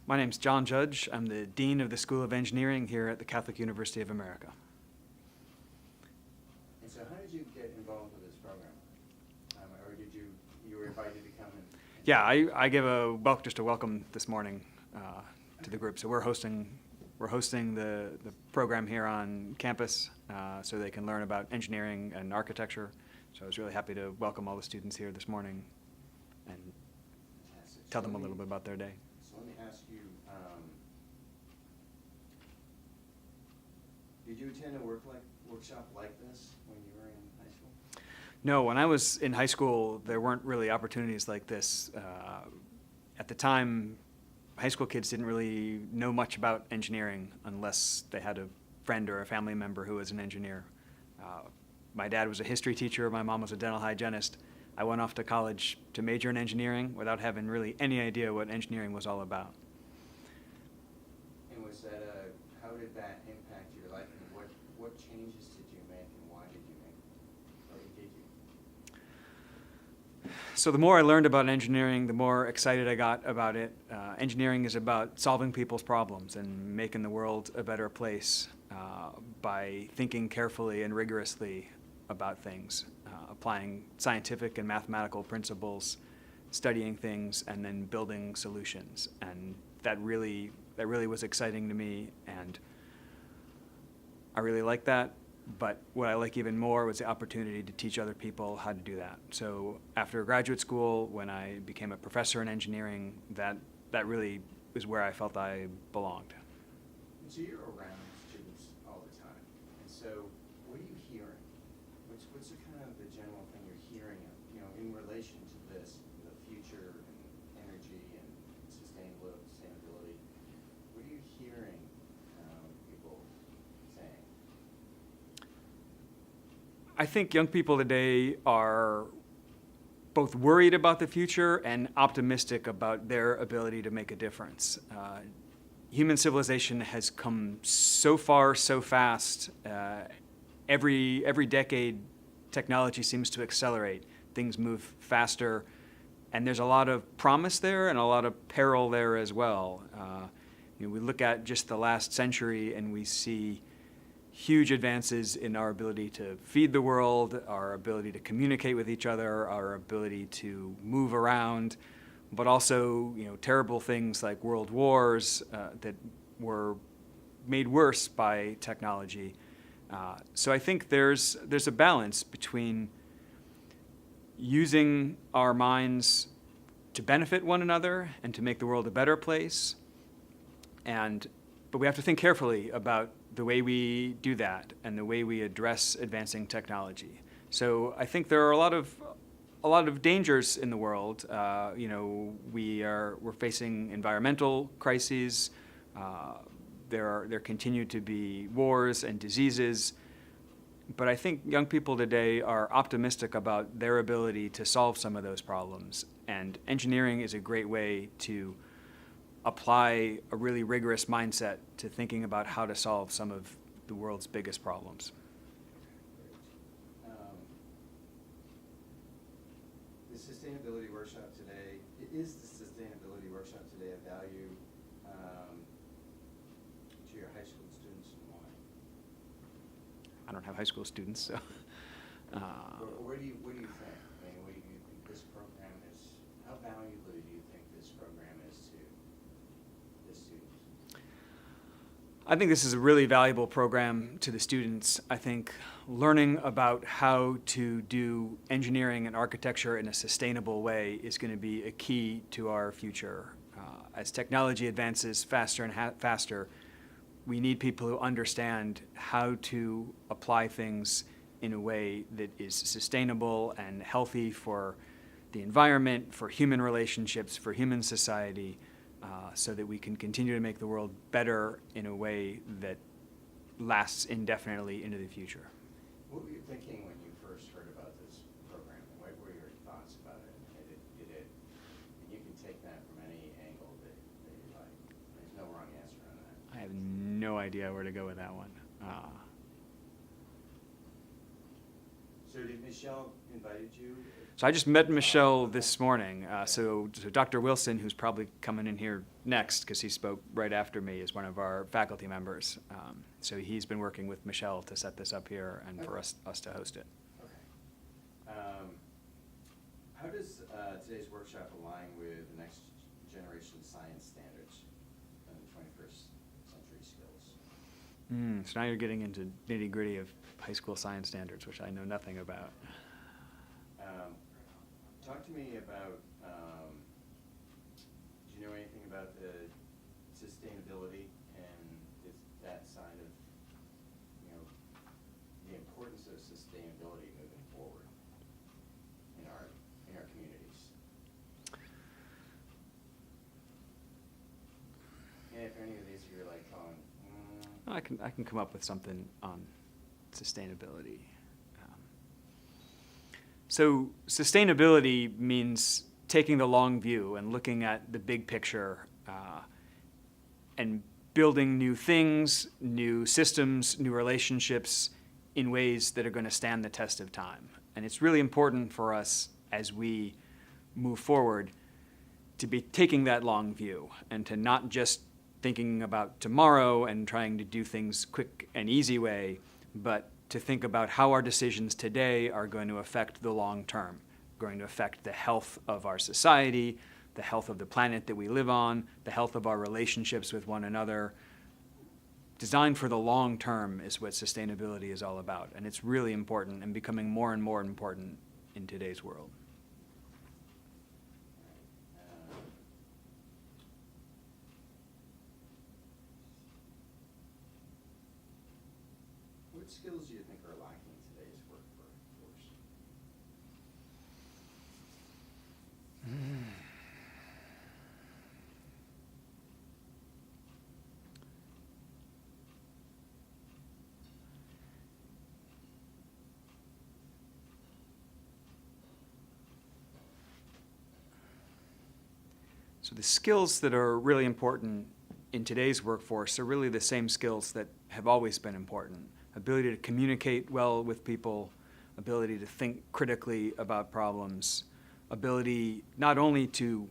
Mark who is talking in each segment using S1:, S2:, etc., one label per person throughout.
S1: My name's DeanJudge. I'm the Dean of the School of Engineering here at the Catholic University of America.
S2: And so how did you get involved with this program? Or you were invited to come and...
S1: Yeah, I give just a welcome this morning to the group. So we're hosting the program here on campus so they can learn about engineering and architecture. So I was really happy to welcome all the students here this morning and tell them a little bit about their day.
S2: So let me ask you, did you attend a workshop like this when you were in high school?
S1: No, when I was in high school, there weren't really opportunities like this. At the time, high school kids didn't really know much about engineering unless they had a friend or a family member who was an engineer. My dad was a history teacher, my mom was a dental hygienist. I went off to college to major in engineering without having really any idea what engineering was all about.
S2: And was that how did that impact your life, and what changes did you make, and why did you make them? Or did you?
S1: So the more I learned about engineering, the more excited I got about it. Engineering is about solving people's problems and making the world a better place by thinking carefully and rigorously about things, applying scientific and mathematical principles, studying things, and then building solutions. And that really was exciting to me, and I really liked that. But what I like even more was the opportunity to teach other people how to do that. So after graduate school, when I became a professor in engineering, that really was where I felt I belonged.
S2: So you're around students all the time, and so what are you hearing? What's the kind of the general thing you're hearing, in relation to this, the future and energy and sustainability? What are you hearing people saying?
S1: I think young people today are both worried about the future and optimistic about their ability to make a difference. Human civilization has come so far, so fast. Every decade, technology seems to accelerate. Things move faster, and there's a lot of promise there and a lot of peril there as well. We look at just the last century and we see huge advances in our ability to feed the world, our ability to communicate with each other, our ability to move around, but also terrible things like world wars that were made worse by technology. So I think there's a balance between using our minds to benefit one another and to make the world a better place, but we have to think carefully about the way we do that and the way we address advancing technology. So I think there are a lot of dangers in the world. We're facing environmental crises. There continue to be wars and diseases. But I think young people today are optimistic about their ability to solve some of those problems. And engineering is a great way to apply a really rigorous mindset to thinking about how to solve some of the world's biggest problems.
S2: The sustainability workshop today, is the sustainability workshop today of value to your high school students, and why?
S1: I don't have high school students, so.
S2: What do you think? What do you think this program is, how valuable do you think this program is to the students?
S1: I think this is a really valuable program to the students. I think learning about how to do engineering and architecture in a sustainable way is going to be a key to our future. As technology advances faster and faster, we need people who understand how to apply things in a way that is sustainable and healthy for the environment, for human relationships, for human society, so that we can continue to make the world better in a way that lasts indefinitely into the future.
S2: What were you thinking when you first heard about this program? What were your thoughts about it? And you can take that from any angle that you like. There's no wrong answer on that.
S1: I have no idea where to go with that one.
S2: So did Michelle invited you?
S1: So I just met Michelle this morning. So Dr. Wilson, who's probably coming in here next because he spoke right after me, is one of our faculty members. So he's been working with Michelle to set this up here and for us to host it.
S2: Okay. How does today's workshop align with the next generation science standards and the 21st century skills?
S1: So now you're getting into nitty-gritty of high school science standards, which I know nothing about.
S2: Talk to me about, do you know anything about the sustainability and that side of, the importance of sustainability moving forward in our communities? And if any of these you're like going,
S1: I can come up with something on sustainability. So sustainability means taking the long view and looking at the big picture and building new things, new systems, new relationships in ways that are going to stand the test of time. And it's really important for us as we move forward to be taking that long view and to not just thinking about tomorrow and trying to do things quick and easy way, but to think about how our decisions today are going to affect the long term, going to affect the health of our society, the health of the planet that we live on, the health of our relationships with one another. Design for the long term is what sustainability is all about, and it's really important and becoming more and more important in today's world.
S2: what skills do you think are lacking in today's workforce?
S1: So the skills that are really important in today's workforce are really the same skills that have always been important. Ability to communicate well with people, ability to think critically about problems, ability not only to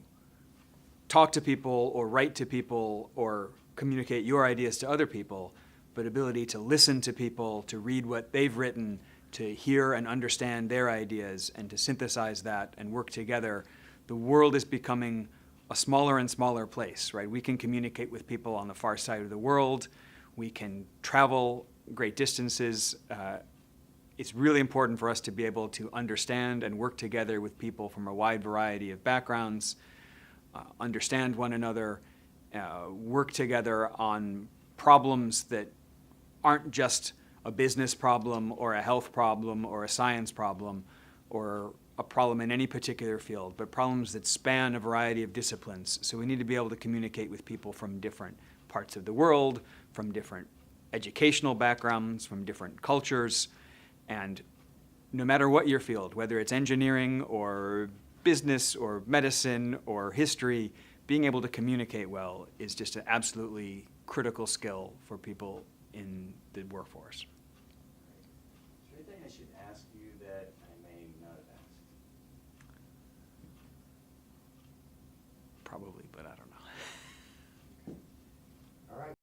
S1: talk to people or write to people or communicate your ideas to other people, but ability to listen to people, to read what they've written, to hear and understand their ideas, and to synthesize that and work together. The world is becoming a smaller and smaller place, right? We can communicate with people on the far side of the world. We can travel great distances. It's really important for us to be able to understand and work together with people from a wide variety of backgrounds, understand one another, work together on problems that aren't just a business problem or a health problem or a science problem or a problem in any particular field, but problems that span a variety of disciplines. So we need to be able to communicate with people from different parts of the world, from different educational backgrounds, from different cultures, and no matter what your field, whether it's engineering or business or medicine or history, being able to communicate well is just an absolutely critical skill for people in the workforce.
S2: Is there anything I should ask you that I may not have asked?
S1: Probably